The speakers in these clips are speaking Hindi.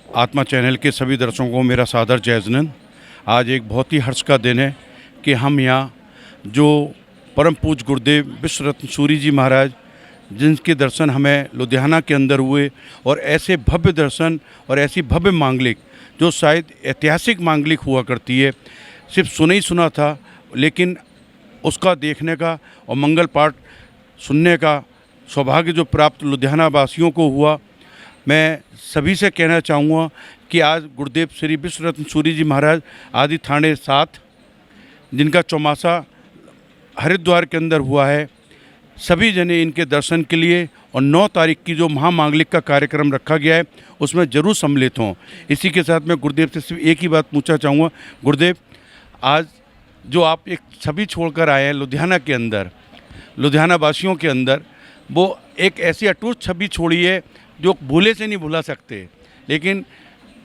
आत्मा चैनल के सभी दर्शकों को मेरा सादर जय जिनेंद्र। आज एक बहुत ही हर्ष का दिन है कि हम यहाँ जो परम पूज्य गुरुदेव विश्व रत्न सूरी जी महाराज, जिनके दर्शन हमें लुधियाना के अंदर हुए, और ऐसे भव्य दर्शन और ऐसी भव्य मांगलिक जो शायद ऐतिहासिक मांगलिक हुआ करती है, सिर्फ सुना ही सुना था, लेकिन उसका देखने का और मंगल पाठ सुनने का सौभाग्य जो प्राप्त लुधियाना वासियों को हुआ। मैं सभी से कहना चाहूँगा कि आज गुरुदेव श्री विश्व रत्न सूरी जी महाराज आदि थाने 7, जिनका चौमासा हरिद्वार के अंदर हुआ है, सभी जने इनके दर्शन के लिए और 9 तारीख की जो महामांगलिक का कार्यक्रम रखा गया है उसमें ज़रूर सम्मिलित हों। इसी के साथ मैं गुरुदेव से सिर्फ एक ही बात पूछना चाहूँगा, गुरुदेव आज जो आप एक छवि छोड़कर आए हैं लुधियाना के अंदर, लुधियाना वासियों के अंदर, वो एक ऐसी अटूट छवि छोड़ी है जो भूले से नहीं भुला सकते। लेकिन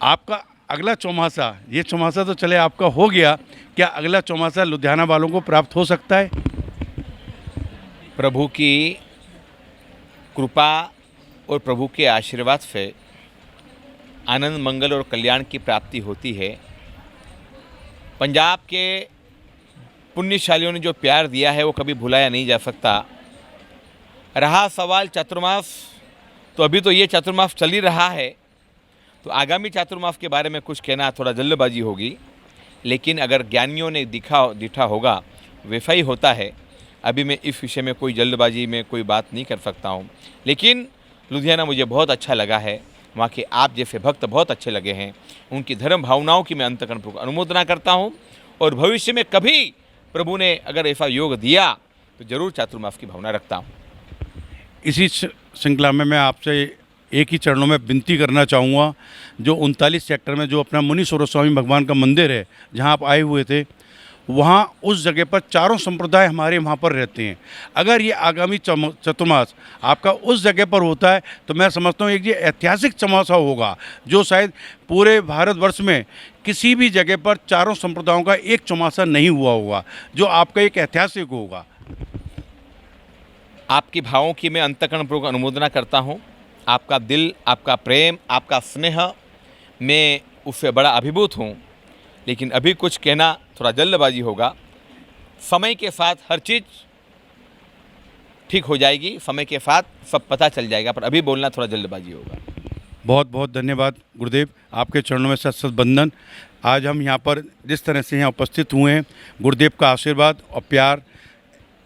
आपका अगला चौमासा, ये चौमासा तो चले आपका हो गया, क्या अगला चौमासा लुधियाना वालों को प्राप्त हो सकता है? प्रभु की कृपा और प्रभु के आशीर्वाद से आनंद, मंगल और कल्याण की प्राप्ति होती है। पंजाब के पुण्यशालियों ने जो प्यार दिया है वो कभी भुलाया नहीं जा सकता। रहा सवाल चातुर्मास, तो अभी तो ये चातुर्मास चल ही रहा है, तो आगामी चातुर्मास के बारे में कुछ कहना थोड़ा जल्दबाजी होगी। लेकिन अगर ज्ञानियों ने दिखा होगा वैसा ही होता है। अभी मैं इस विषय में कोई जल्दबाजी में कोई बात नहीं कर सकता हूँ। लेकिन लुधियाना मुझे बहुत अच्छा लगा है, वहाँ के आप जैसे भक्त बहुत अच्छे लगे हैं। उनकी धर्म भावनाओं की मैं अंतःकरणपूर्वक अनुमोदना करता हूँ, और भविष्य में कभी प्रभु ने अगर ऐसा योग दिया तो जरूर चातुर्मास की भावना रखता हूँ। इसी श्रृंखला में मैं आपसे एक ही चरणों में विनती करना चाहूँगा, जो 39 सेक्टर में जो अपना मुनीश्वर स्वामी भगवान का मंदिर है, जहाँ आप आए हुए थे, वहाँ उस जगह पर चारों संप्रदाय हमारे वहाँ पर रहते हैं। अगर ये आगामी चतुर्मास आपका उस जगह पर होता है तो मैं समझता हूँ एक ये ऐतिहासिक चौमासा होगा, जो शायद पूरे भारतवर्ष में किसी भी जगह पर चारों संप्रदायों का एक चौमासा नहीं हुआ होगा, जो आपका एक ऐतिहासिक होगा। आपकी भावों की मैं अंतःकरणपूर्वक अनुमोदना करता हूँ। आपका दिल, आपका प्रेम, आपका स्नेह, मैं उससे बड़ा अभिभूत हूँ। लेकिन अभी कुछ कहना थोड़ा जल्दबाजी होगा। समय के साथ हर चीज़ ठीक हो जाएगी, समय के साथ सब पता चल जाएगा, पर अभी बोलना थोड़ा जल्दबाजी होगा। बहुत बहुत धन्यवाद गुरुदेव, आपके चरणों में सत सत बंदन। आज हम यहाँ पर जिस तरह से यहाँ उपस्थित हुए हैं, गुरुदेव का आशीर्वाद और प्यार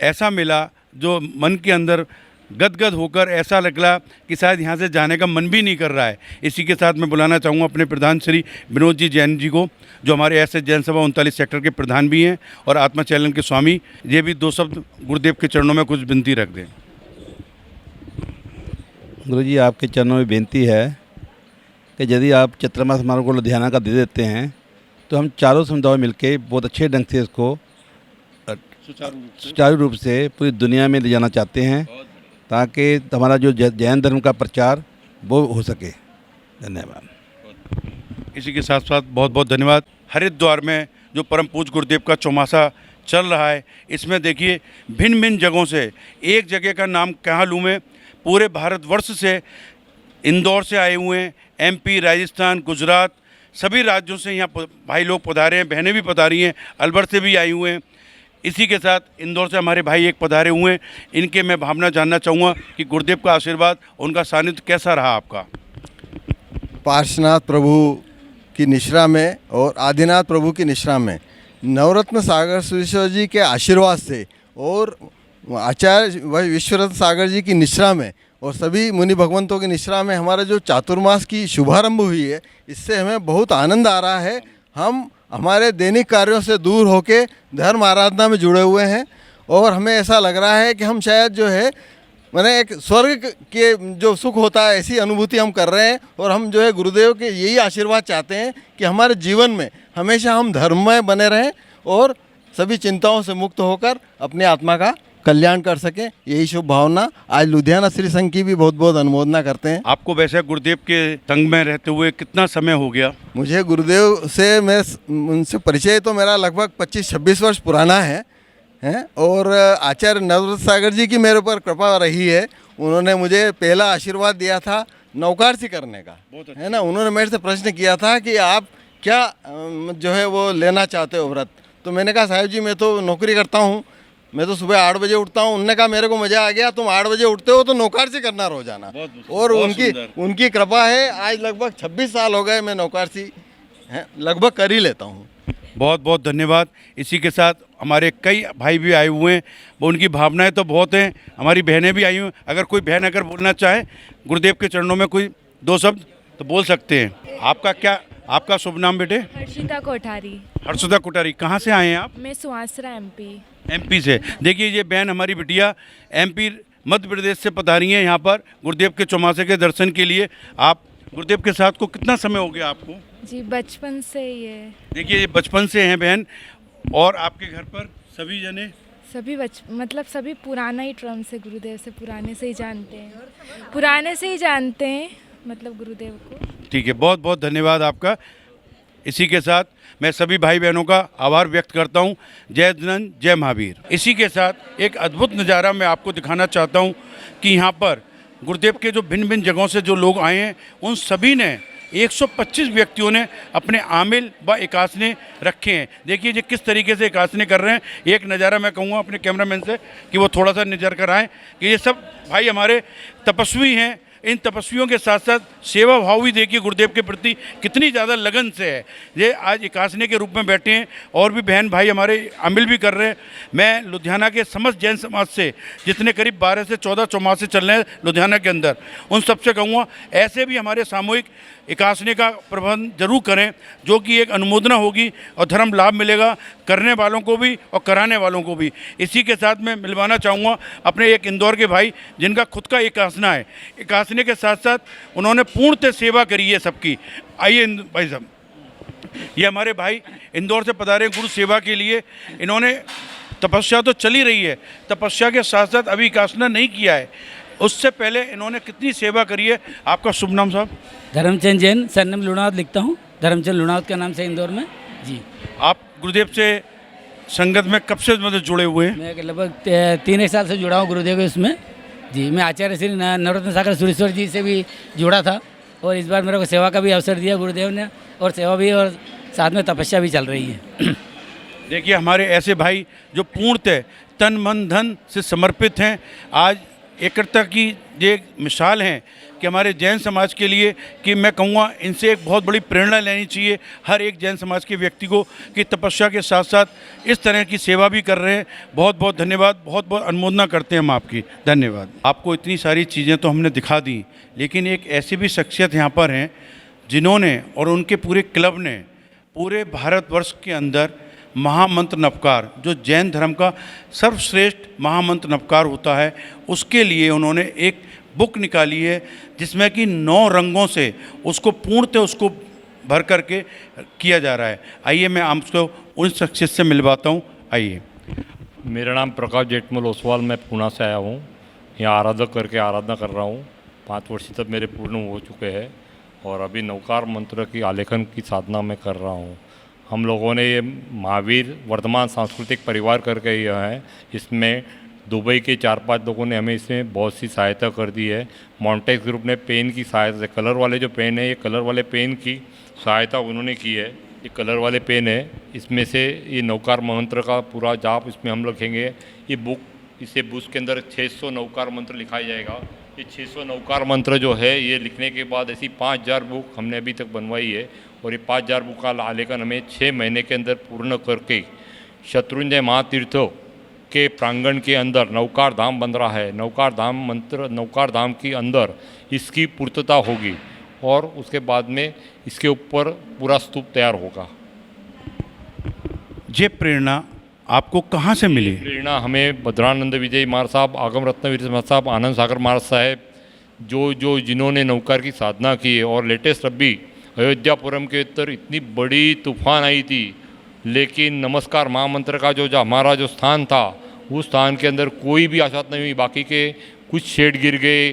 ऐसा मिला जो मन के अंदर गदगद होकर ऐसा लगा कि शायद यहाँ से जाने का मन भी नहीं कर रहा है। इसी के साथ मैं बुलाना चाहूँगा अपने प्रधान श्री विनोद जी जैन जी को, जो हमारे ऐसे जैन सभा 39 सेक्टर के प्रधान भी हैं और आत्मा चैनल के स्वामी। ये भी 2 शब्द गुरुदेव के चरणों में कुछ विनती रख दें। गुरु जी, आपके चरणों में विनती है कि यदि आप चातुर्मास हमारे को लुधियाना का दे देते हैं तो हम चारों समुदाय मिलकर बहुत अच्छे ढंग से इसको सुचारू रूप से पूरी दुनिया में ले जाना चाहते हैं, ताकि हमारा जो जैन धर्म का प्रचार वो हो सके। धन्यवाद। इसी के साथ साथ बहुत बहुत धन्यवाद। हरिद्वार में जो परम पूज्य गुरुदेव का चौमासा चल रहा है, इसमें देखिए भिन्न भिन्न जगहों से, एक जगह का नाम कहाँ लूँ मैं, पूरे भारतवर्ष से, इंदौर से आए हुए हैं, MP, राजस्थान, गुजरात, सभी राज्यों से यहाँ भाई लोग पधारे हैं, बहनें भी पधारी हैं, अलवर से भी आए हुए हैं। इसी के साथ इंदौर से हमारे भाई एक पधारे हुए हैं। इनके मैं भावना जानना चाहूँगा कि गुरुदेव का आशीर्वाद, उनका सानिध्य कैसा रहा आपका? पार्श्वनाथ प्रभु की निश्रा में और आदिनाथ प्रभु की निश्रा में नवरत्न सागर सुरेश्वर जी के आशीर्वाद से और आचार्य विश्वरत्न सागर जी की निश्रा में और सभी मुनि भगवंतों की निश्रा में हमारा जो चातुर्मास की शुभारंभ हुई है, इससे हमें बहुत आनंद आ रहा है। हम हमारे दैनिक कार्यों से दूर होके धर्म आराधना में जुड़े हुए हैं, और हमें ऐसा लग रहा है कि हम शायद जो है मैंने एक स्वर्ग के जो सुख होता है ऐसी अनुभूति हम कर रहे हैं। और हम जो है गुरुदेव के यही आशीर्वाद चाहते हैं कि हमारे जीवन में हमेशा हम धर्ममय बने रहें और सभी चिंताओं से मुक्त होकर अपनी आत्मा का कल्याण कर सकें। यही शुभ भावना आज लुधियाना श्री संघ की भी बहुत बहुत अनुमोदना करते हैं। आपको वैसे गुरुदेव के संग में रहते हुए कितना समय हो गया? मुझे गुरुदेव से उनसे परिचय तो मेरा लगभग 25-26 वर्ष पुराना है और आचार्य नवरत्न सागर जी की मेरे ऊपर कृपा रही है। उन्होंने मुझे पहला आशीर्वाद दिया था नौकारसी करने का, है ना। उन्होंने मेरे से प्रश्न किया था कि आप क्या जो है वो लेना चाहते हो व्रत। तो मैंने कहा साहिब जी मैं तो नौकरी करता हूँ, मैं तो सुबह 8 बजे उठता हूँ। उन्होंने कहा मेरे को मज़ा आ गया, तुम 8 बजे उठते हो तो नौकारसी करना रोजाना। और उनकी कृपा है, आज लगभग 26 साल हो गए मैं नौकारसी लगभग कर ही लेता हूँ। बहुत बहुत धन्यवाद। इसी के साथ हमारे कई भाई भी आए हुए हैं, वो उनकी भावनाएं तो बहुत हैं, हमारी बहनें भी आई हुई हैं। अगर कोई बहन अगर बोलना चाहे गुरुदेव के चरणों में कोई 2 शब्द तो बोल सकते हैं। आपका शुभ नाम बेटे? हर्षिता कोठारी। हर्षिता कोठारी, कहाँ से आए हैं आप? मैं सुहासरा एमपी। एमपी से। देखिए ये बहन हमारी बिटिया एमपी मध्य प्रदेश से पधारी हैं यहाँ पर गुरुदेव के चौमासे के दर्शन के लिए। आप गुरुदेव के साथ को कितना समय हो गया आपको? जी बचपन से ही है। देखिए ये बचपन से हैं बहन। और आपके घर पर सभी जने? सभी पुराना ही ट्रम से, गुरुदेव से पुराने से ही जानते हैं, पुराने से ही जानते हैं मतलब गुरुदेव को। ठीक है, बहुत बहुत धन्यवाद आपका। इसी के साथ मैं सभी भाई बहनों का आभार व्यक्त करता हूं। जय जिनेंद्र, जय महावीर। इसी के साथ एक अद्भुत नज़ारा मैं आपको दिखाना चाहता हूं कि यहाँ पर गुरुदेव के जो भिन्न भिन्न जगहों से जो लोग आए हैं उन सभी ने 125 व्यक्तियों ने अपने आमिल व एकासने रखे हैं। देखिए ये किस तरीके से एकासने कर रहे हैं। एक नज़ारा मैं कहूँगा अपने कैमरामैन से कि वो थोड़ा सा नज़र कर आएँ कि ये सब भाई हमारे तपस्वी हैं। इन तपस्वियों के साथ साथ सेवा भाव भी देखिए गुरुदेव के प्रति कितनी ज़्यादा लगन से है। ये आज एकासने के रूप में बैठे हैं और भी बहन भाई हमारे अमिल भी कर रहे हैं। मैं लुधियाना के समस्त जैन समाज से जितने करीब 12 से 14 चौमासे चल रहे हैं लुधियाना के अंदर, उन सबसे कहूँगा ऐसे भी हमारे सामूहिक एकासने का प्रबंध जरूर करें, जो कि एक अनुमोदना होगी और धर्म लाभ मिलेगा करने वालों को भी और कराने वालों को भी। इसी के साथ मैं मिलवाना चाहूँगा अपने एक इंदौर के भाई जिनका खुद का एकासना है। एकासने के साथ साथ उन्होंने पूर्णतः सेवा करी है सबकी। आइए भाई साहब, ये हमारे भाई इंदौर से पधारे गुरु सेवा के लिए। इन्होंने तपस्या तो चली रही है, तपस्या के साथ साथ अभी एकासना नहीं किया है, उससे पहले इन्होंने कितनी सेवा करी है। आपका शुभ नाम साहब? धर्मचंद जैन, सरनेम लुणावत लिखता हूँ, धर्मचंद लुणावत का नाम से इंदौर में जी। आप गुरुदेव से संगत में कब से मतलब जुड़े हुए हैं? मैं लगभग 3 साल से जुड़ा हूँ गुरुदेव इसमें जी। मैं आचार्य श्री नवरत्न सागर सुरेश्वर जी से भी जुड़ा था और इस बार मेरे को सेवा का भी अवसर दिया गुरुदेव ने, और सेवा भी और साथ में तपस्या भी चल रही है। देखिए हमारे ऐसे भाई जो पूर्णतः तन मन धन से समर्पित हैं, आज एकता की ये मिसाल हैं कि हमारे जैन समाज के लिए कि मैं कहूँगा इनसे एक बहुत बड़ी प्रेरणा लेनी चाहिए हर एक जैन समाज के व्यक्ति को कि तपस्या के साथ साथ इस तरह की सेवा भी कर रहे हैं। बहुत बहुत धन्यवाद, बहुत बहुत अनुमोदना करते हैं हम आपकी। धन्यवाद। आपको इतनी सारी चीज़ें तो हमने दिखा दी, लेकिन एक ऐसी भी शख्सियत यहाँ पर हैं जिन्होंने और उनके पूरे क्लब ने पूरे भारतवर्ष के अंदर महामंत्र नवकार, जो जैन धर्म का सर्वश्रेष्ठ महामंत्र नवकार होता है, उसके लिए उन्होंने एक बुक निकाली है जिसमें कि 9 रंगों से उसको पूर्णतः उसको भर करके किया जा रहा है। आइए मैं आपको उन शख्सियत से मिलवाता हूँ। आइए। मेरा नाम प्रकाश जेठमल ओसवाल, मैं पूना से आया हूँ। यहाँ आराधक करके आराधना कर रहा हूँ। 5 वर्ष तक मेरे पूर्ण हो चुके हैं और अभी नवकार मंत्र की आलेखन की साधना में कर रहा हूँ। हम लोगों ने ये महावीर वर्धमान सांस्कृतिक परिवार करके यह है, इसमें दुबई के 4-5 लोगों ने हमें इसमें बहुत सी सहायता कर दी है। मॉन्टेक्स ग्रुप ने पेन की सहायता से, कलर वाले जो पेन है, ये कलर वाले पेन की सहायता उन्होंने की है। ये कलर वाले पेन है, इसमें से ये नवकार मंत्र का पूरा जाप इसमें हम लिखेंगे। ये बुक, इसे बुक के अंदर 600 नवकार मंत्र लिखा जाएगा। ये 600 नवकार मंत्र जो है ये लिखने के बाद ऐसी 5000 बुक हमने अभी तक बनवाई है और ये 5000 बुक का आलेखन हमें 6 महीने के अंदर पूर्ण करके शत्रुंजय महातीर्थ के प्रांगण के अंदर नवकार धाम बन रहा है। नवकार धाम मंत्र, नवकार धाम के अंदर इसकी पूर्तता होगी और उसके बाद में इसके ऊपर पूरा स्तूप तैयार होगा। ये प्रेरणा आपको कहाँ से मिली? प्रेरणा हमें भद्रानंद विजय महाराज साहब, आगम रत्नवीर महाराज साहब, आनंद सागर महाराज साहब, जो जिन्होंने नवकार की साधना की है। और लेटेस्ट अभी अयोध्यापुरम के अंदर इतनी बड़ी तूफान आई थी, लेकिन नमस्कार महामंत्र का जो हमारा जो स्थान था, उस स्थान के अंदर कोई भी आशात नहीं हुई। बाकी के कुछ शेड गिर गए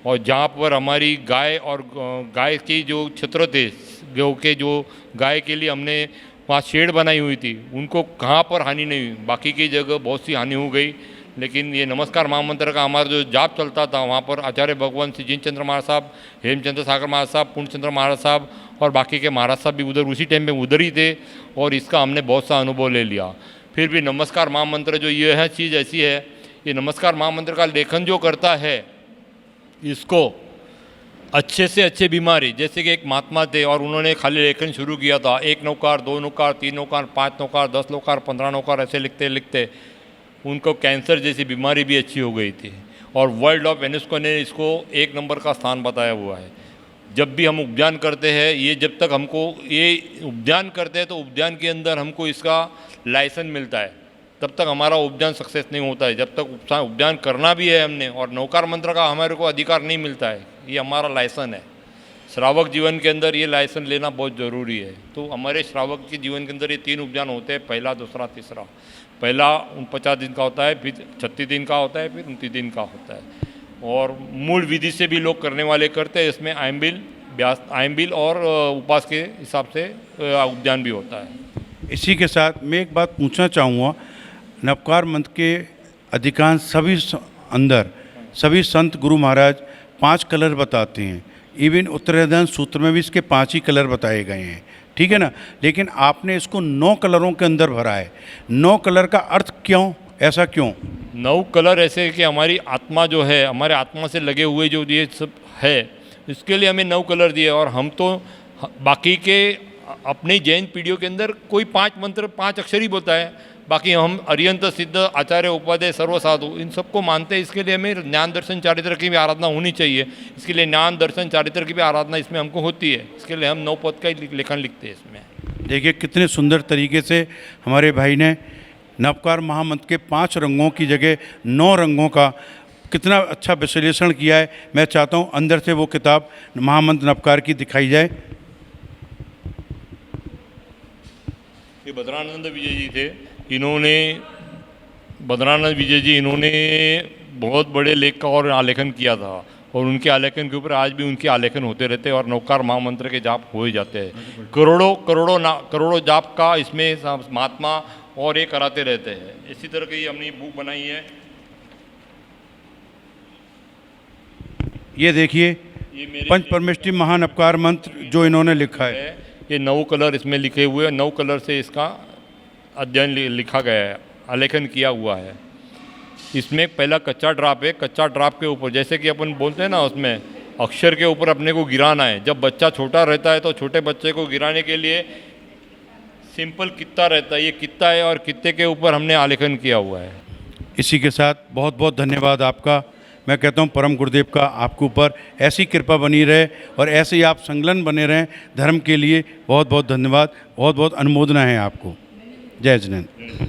और जहाँ पर हमारी गाय और गाय की जो छत्र थे, जो गाय के लिए हमने वहाँ शेड बनाई हुई थी, उनको कहाँ पर हानि नहीं हुई। बाकी की जगह बहुत सी हानि हो गई, लेकिन ये नमस्कार महामंत्र का हमारा जो जाप चलता था वहाँ पर आचार्य भगवान श्री जिनचंद्र महाराज साहब, हेमचंद्र सागर महाराज साहब, पूर्णचंद्र महाराज साहब और बाकी के महाराज साहब भी उधर उसी टाइम में उधर ही थे और इसका हमने बहुत सा अनुभव ले लिया। फिर भी नमस्कार महामंत्र जो ये है चीज़ ऐसी है, ये नमस्कार महामंत्र का लेखन जो करता है इसको अच्छे से अच्छे बीमारी, जैसे कि एक महात्मा थे और उन्होंने खाली लेखन शुरू किया था, 1 नौकार, 2 नौकार, 3 नौकार, 5 नौकार, 10 नौकार, 15 नौकार ऐसे लिखते लिखते उनको कैंसर जैसी बीमारी भी अच्छी हो गई थी और वर्ल्ड ऑफ यूनेस्को ने इसको 1 नंबर का स्थान बताया हुआ है। जब भी हम उपध्यान करते हैं, ये जब तक हमको ये उपध्यान करते हैं तो उपध्यान के अंदर हमको इसका लाइसेंस मिलता है, तब तक हमारा उपध्यान सक्सेस नहीं होता है। जब तक उपध्यान करना भी है हमने और नौकार मंत्र का हमारे को अधिकार नहीं मिलता है, ये हमारा लाइसेंस है। श्रावक जीवन के अंदर ये लाइसेंस लेना बहुत ज़रूरी है। तो हमारे श्रावक के जीवन के अंदर ये 3 उपध्यान होते हैं, पहला, दूसरा, तीसरा। पहला 49 दिन का होता है, फिर 36 दिन का होता है, फिर 29 दिन का होता है और मूल विधि से भी लोग करने वाले करते हैं। इसमें आयम्बिल और उपास के हिसाब से उपध्यान भी होता है। इसी के साथ मैं एक बात पूछना चाहूँगा, नवकार मंत्र के अधिकांश सभी संत गुरु महाराज 5 कलर बताते हैं। इवन उत्तराधान सूत्र में भी इसके 5 ही कलर बताए गए हैं, ठीक है ना। लेकिन आपने इसको 9 कलरों के अंदर भरा है। 9 कलर का अर्थ क्यों, ऐसा क्यों? 9 कलर ऐसे कि हमारी आत्मा जो है, हमारे आत्मा से लगे हुए जो ये सब है, इसके लिए हमें 9 कलर दिए। और हम तो बाकी के अपनी जैन पीढ़ियों के अंदर कोई 5 मंत्र 5 अक्षर ही बोलता है, बाकी हम अरियंत सिद्ध आचार्य उपाध्याय सर्वसाधु इन सबको मानते हैं। इसके लिए हमें ज्ञान दर्शन चारित्र की भी आराधना होनी चाहिए। इसके लिए ज्ञान दर्शन चारित्र की भी आराधना इसमें हमको होती है। इसके लिए हम 9 पद का ही लेखन लिखते हैं इसमें। देखिए कितने सुंदर तरीके से हमारे भाई ने नवकार महामंत्र के 5 रंगों की जगह 9 रंगों का कितना अच्छा विश्लेषण किया है। मैं चाहता हूँ अंदर से वो किताब महामंत्र नवकार की दिखाई जाए। ये भद्रानंद विजय जी थे, भद्रानंद विजय जी इन्होंने बहुत बड़े लेख का और आलेखन किया था और उनके आलेखन के ऊपर आज भी उनके आलेखन होते रहते हैं और नवकार महामंत्र के जाप हो ही जाते हैं। करोड़ों जाप का इसमें महात्मा और ये कराते रहते हैं। इसी तरह की हमने बुक बनाई है। ये देखिए पंच परमेष्टि महानवकार मंत्र जो इन्होंने लिखा है। ये 9 कलर इसमें लिखे हुए हैं। 9 कलर से इसका अध्ययन लिखा गया है, आलेखन किया हुआ है। इसमें पहला कच्चा ड्राप है। कच्चा ड्राप के ऊपर जैसे कि अपन बोलते हैं ना, उसमें अक्षर के ऊपर अपने को गिराना है। जब बच्चा छोटा रहता है तो छोटे बच्चे को गिराने के लिए सिंपल कित्ता रहता है, ये कित्ता है और कित्ते के ऊपर हमने आलेखन किया हुआ है। इसी के साथ बहुत बहुत धन्यवाद आपका। मैं कहता हूँ परम गुरुदेव का आपके ऊपर ऐसी कृपा बनी रहे और ऐसे ही आप संलग्न बने रहें धर्म के लिए। बहुत बहुत धन्यवाद, बहुत बहुत अनुमोदना है आपको। जय जिनेंद्र।